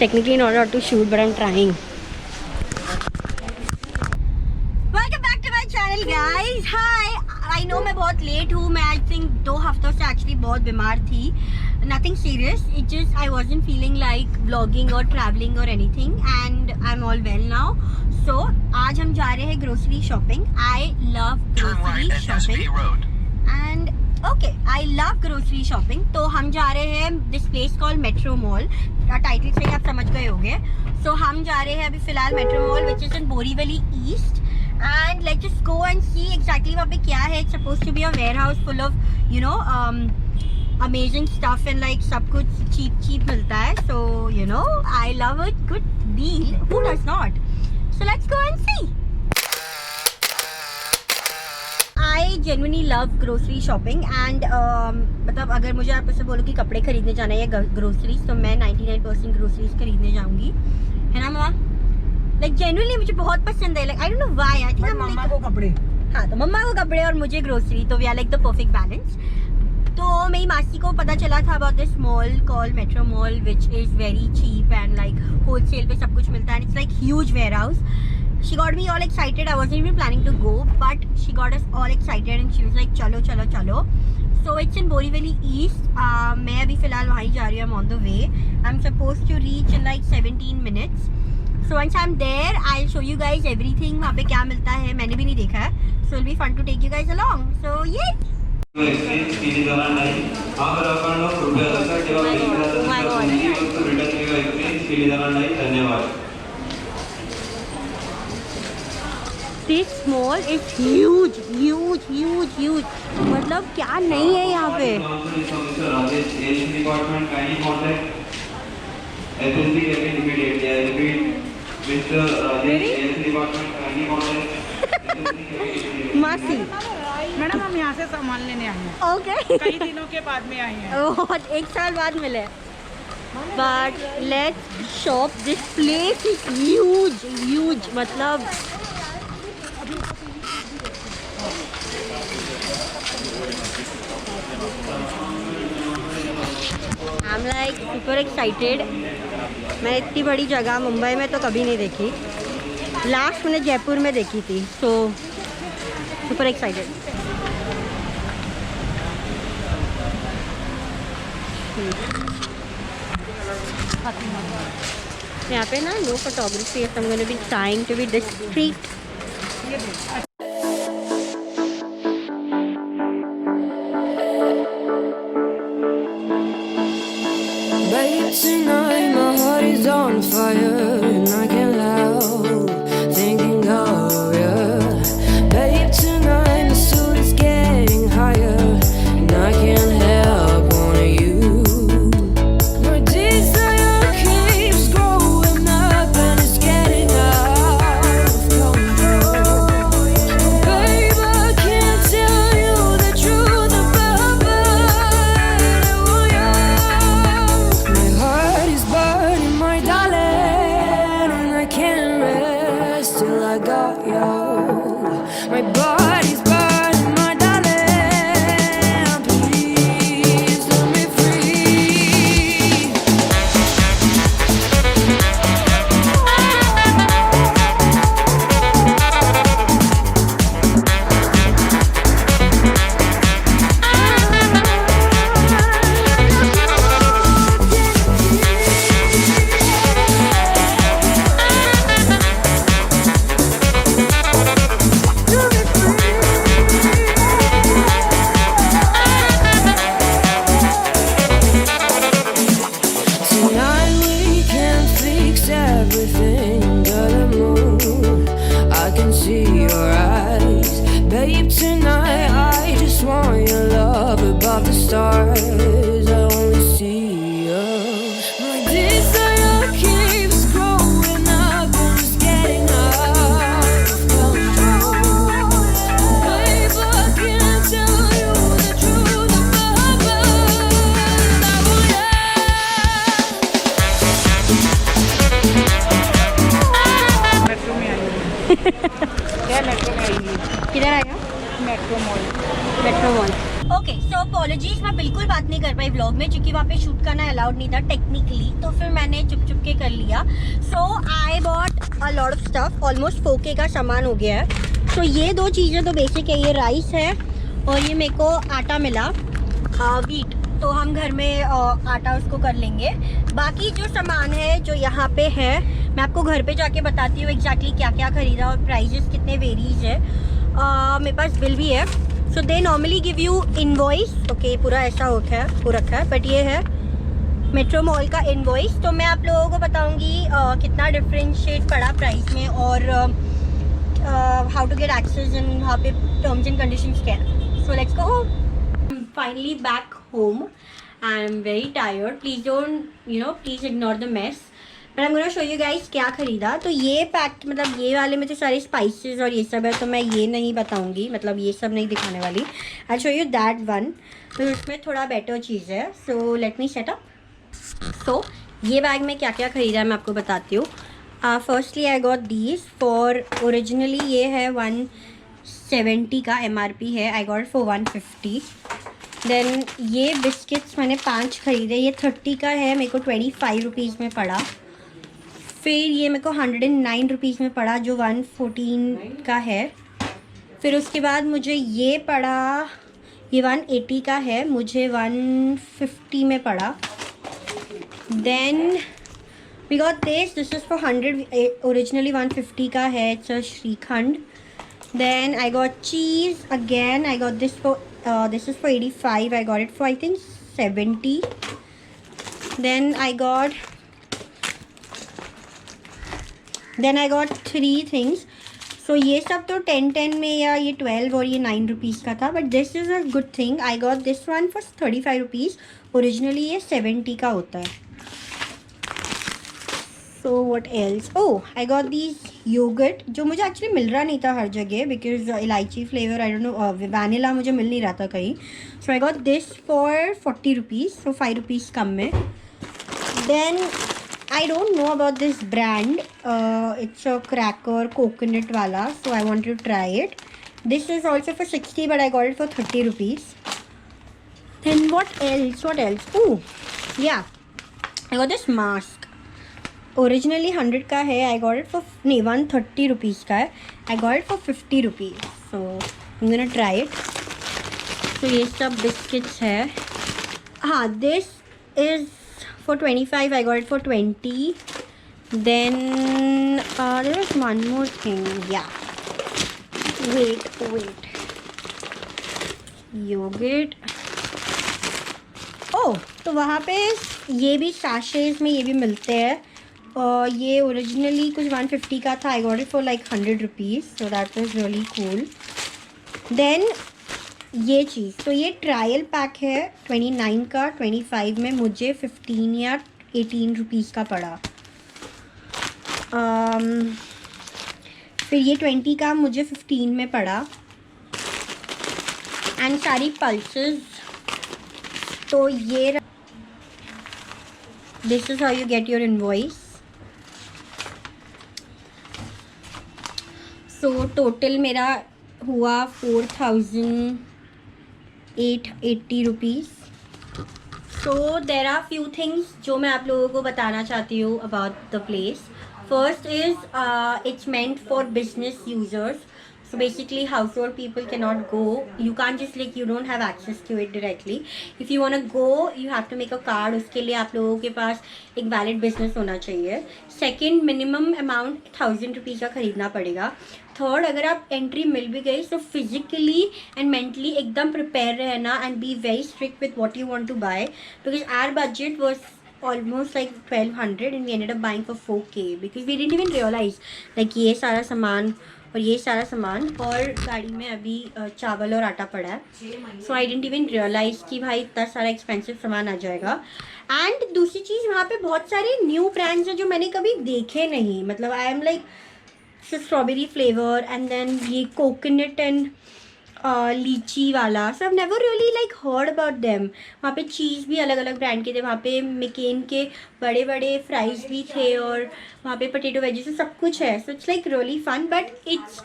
technically not allowed to shoot, but I'm trying. Welcome back to my channel, guys. Hi. I know मैं बहुत late हूँ. मैं I think 2 हफ्तों से actually बहुत बीमार थी. Nothing serious. It just I wasn't feeling like vlogging or traveling or anything, and I'm all well now. So आज हम जा रहे हैं grocery shopping. I love grocery shopping. And okay, I love grocery shopping. तो हम जा रहे हैं this place called Metro Mall. Title से ही आप समझ गए होंगे. So हम जा रहे हैं अभी फिलहाल Metro Mall, which is in Borivali East. And let's just go and see exactly वहाँ पे क्या है. It's supposed to be a warehouse full of, you know, amazing stuff and like सब कुछ cheap मिलता है. So you know, I love a good deal. Who does not? So let's go and see. I genuinely love grocery shopping and मतलब अगर मुझे आप ऐसे बोलो कि कपड़े खरीदने जाना है या ग्रोसरीज, तो मैं 99% ग्रोसरीज खरीदने जाऊंगी, है ना मामा? Like genuinely मुझे बहुत पसंद है. Like I don't know why. I think मम्मा को कपड़े. हाँ, तो मम्मा को कपड़े और मुझे ग्रोसरी, तो we are like the perfect balance. तो मेरी मासी को पता चला था about this mall called Metro Mall, which is very cheap and like wholesale पे सब कुछ मिलता है. It's like huge warehouse. She got me all excited. I wasn't even planning to go, but she got us all excited and she was like, चलो चलो चलो. So it's in Borivali East. मैं अभी फिलहाल वहाँ ही जा रही हूँ. I'm on the way. I'm supposed to reach in like 17 minutes. So once I'm there, I'll show you guys everything. वहाँ पे क्या मिलता है मैंने भी नहीं देखा है. So it'll be fun to take you guys along. So yeah. This mall is huge. मतलब क्या नहीं है यहाँ पे. मासी मैडम हम यहाँ से सामान लेने आए हैं. ओके. कई दिनों के बाद में आए हैं. बहुत 1 साल बाद मिले. But let's shop. This place is huge. मतलब I'm like super excited. मैं इतनी बड़ी जगह मुंबई में तो कभी नहीं देखी. लास्ट मैंने जयपुर में देखी थी. So super excited. यहाँ पे ना no photography. I'm going to be trying to be discreet. Babe, tonight my heart is on fire and I can't help thinking of you. Babe, tonight my soul is getting higher and I can't help wanting you. My desire keeps growing up and it's getting out of control. Babe, I can't tell you the truth about what I want you. My heart is burning, my darling, and I can't rest till I got you. My body's burning, my darling, please let me free. Tonight we can fix everything under the moon. I can see your eyes, babe. Tonight I just want your love above the stars. I only see you. My desire keeps growing up and it's getting out of control. Babe, I can't tell you the truth about what I want you. Metro में आई हूँ. क्या metro में आई हूँ? किधर आएगा? Metro mall. Metro mall. Okay so apologies, मैं बिल्कुल बात नहीं कर पाई व्लॉग में क्योंकि वहाँ पे शूट करना अलाउड नहीं था टेक्निकली, तो फिर मैंने चुप चुप के कर लिया. So I bought a lot of stuff, almost 4K का सामान हो गया है. सो ये दो चीज़ें तो बेसिक है, ये राइस है और ये मेरे को आटा मिला वीट, तो हम घर में आटा उसको कर लेंगे. बाकी जो सामान है जो यहाँ पे है मैं आपको घर पे जाके बताती हूँ एग्जैक्टली क्या क्या खरीदा और प्राइजेस कितने वेरीज है. मेरे पास बिल भी है. So they normally give you invoice. Okay पूरा ऐसा हो रखा है बट ये है मेट्रो मॉल का इनवॉइस. तो मैं आप लोगों को बताऊंगी कितना डिफरेंशिएट पड़ा प्राइस में और how to get access and वहाँ पे टर्म्स एंड कंडीशंस क्या है. So let's go. Finally back home and I'm very tired. Please don't please ignore the mess. But I'm gonna show you guys क्या खरीदा. तो ये पैक मतलब ये वाले में तो सारे स्पाइसेस और ये सब है, तो मैं ये नहीं बताऊंगी, मतलब ये सब नहीं दिखाने वाली. I'll show you that one. तो उसमें थोड़ा बेटर चीज़ है. So let me set up. So ये बैग में क्या क्या खरीदा है मैं आपको बताती हूँ. Firstly I got these for originally ये है 170 का MRP है. I got it for 150. Then ये बिस्किट्स मैंने 5 खरीदे. ये 30 का है, मेरे को 25 रुपीज़ में पड़ा. फिर ये मेरे को 109 रुपीज़ में पड़ा जो 114 का है. फिर उसके बाद मुझे ये पड़ा, ये 180 का है, मुझे 150 में पड़ा. Then we got this is for 100, originally 150 का है. It's a shrikhand. Then I got cheese again. I got this for this is for 85. I got it for I think 70. Then I got 3 things. So ये सब तो 10 में या ये 12 और ये 9 रुपीज़ का था. But this is a good thing. I got this one for 35 rupees. Originally ये 70 का होता है. So what else? Oh, I got these yogurt जो मुझे एक्चुअली मिल रहा नहीं था हर जगह बिकॉज इलायची flavour I don't know vanilla मुझे मिल नहीं रहा था कहीं. So I got this for 40 rupees, so 5 rupees कम में. Then I don't know about this brand. It's a cracker coconut वाला, so I want to try it. This is also for 60 but I got it for 30 rupees. Then what else? Oh yeah, I got this mask. Originally 100 का है. I got it for 130 rupees का है. I got it for 50 rupees. So I am gonna try it. तो ये सब biscuits है. हाँ, this is for 25. I got it for 20. Then there is one more thing. या वेट योगर्ट. ओह, तो वहाँ पे ये भी सैशेज़ में ये भी मिलते हैं. ये ओरिजिनली कुछ 150 का था. I got it for like 100 rupees, so that was really cool. Then ये चीज़, तो ये ट्रायल पैक है 29 का. 25 में मुझे 15 या 18 रुपीज़ का पड़ा. फिर ये 20 का मुझे 15 में पड़ा. एंड सारी पल्सेस. तो ये this is how you get your invoice. So total मेरा हुआ 4,880 rupees. So there are few things जो मैं आप लोगों को बताना चाहती हूँ about the place. First is it's meant for business users. So basically household people cannot go. You can't just you don't have access to it directly. If you want to go, you have to make a card. उसके लिए आप लोगों के पास एक valid business होना चाहिए. Second, minimum amount 1000 rupees का खरीदना पड़ेगा. Third, अगर आप एंट्री मिल भी गई so physically and mentally एकदम prepare रहना and be very strict with what you want to buy because our budget was almost like 1200 and we ended up buying for 4K because we didn't even realize ये सारा सामान और ये सारा सामान और गाड़ी में अभी चावल और आटा पड़ा है. सो आई डिडंट इवन रियलाइज़ कि भाई इतना सारा एक्सपेंसिव सामान आ जाएगा. एंड दूसरी चीज़, वहाँ पे बहुत सारे न्यू ब्रांड्स हैं जो मैंने कभी देखे नहीं. मतलब I am like strawberry flavour and then ये कोकोनट एंड लीची वाला. So I never really like heard about them. वहाँ पे चीज़ भी अलग अलग ब्रांड के थे. वहाँ पे मैकेन के बड़े बड़े फ्राइज़ भी थे और वहाँ पे पोटैटो वेजिस सब कुछ है. So it's like really fun but it's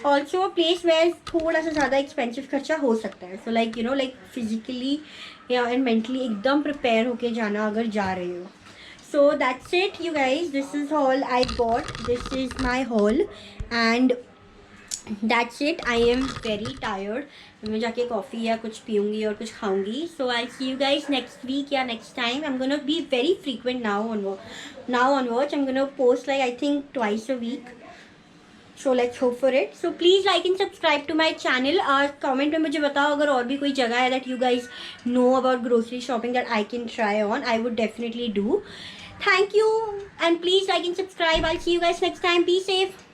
also place where थोड़ा सा ज़्यादा एक्सपेंसिव खर्चा हो सकता है. So like you know like physically या एंड मेंटली एकदम प्रिपेयर होके जाना अगर जा रहे हो. So that's it you guys, this is all I bought, this is my haul and that's it. I am very tired. मैं जाके कॉफ़ी या कुछ पीऊँगी और कुछ खाऊँगी. So I'll see you guys next week या next time. I'm gonna be very frequent now onwards. I'm gonna post like I think twice a week. So let's hope for it. So please like and subscribe to my channel. Comment में मुझे बताओ अगर और भी कोई जगह है that you guys know about grocery shopping that I can try on. I would definitely do. Thank you and please like and subscribe. I'll see you guys next time. Be safe.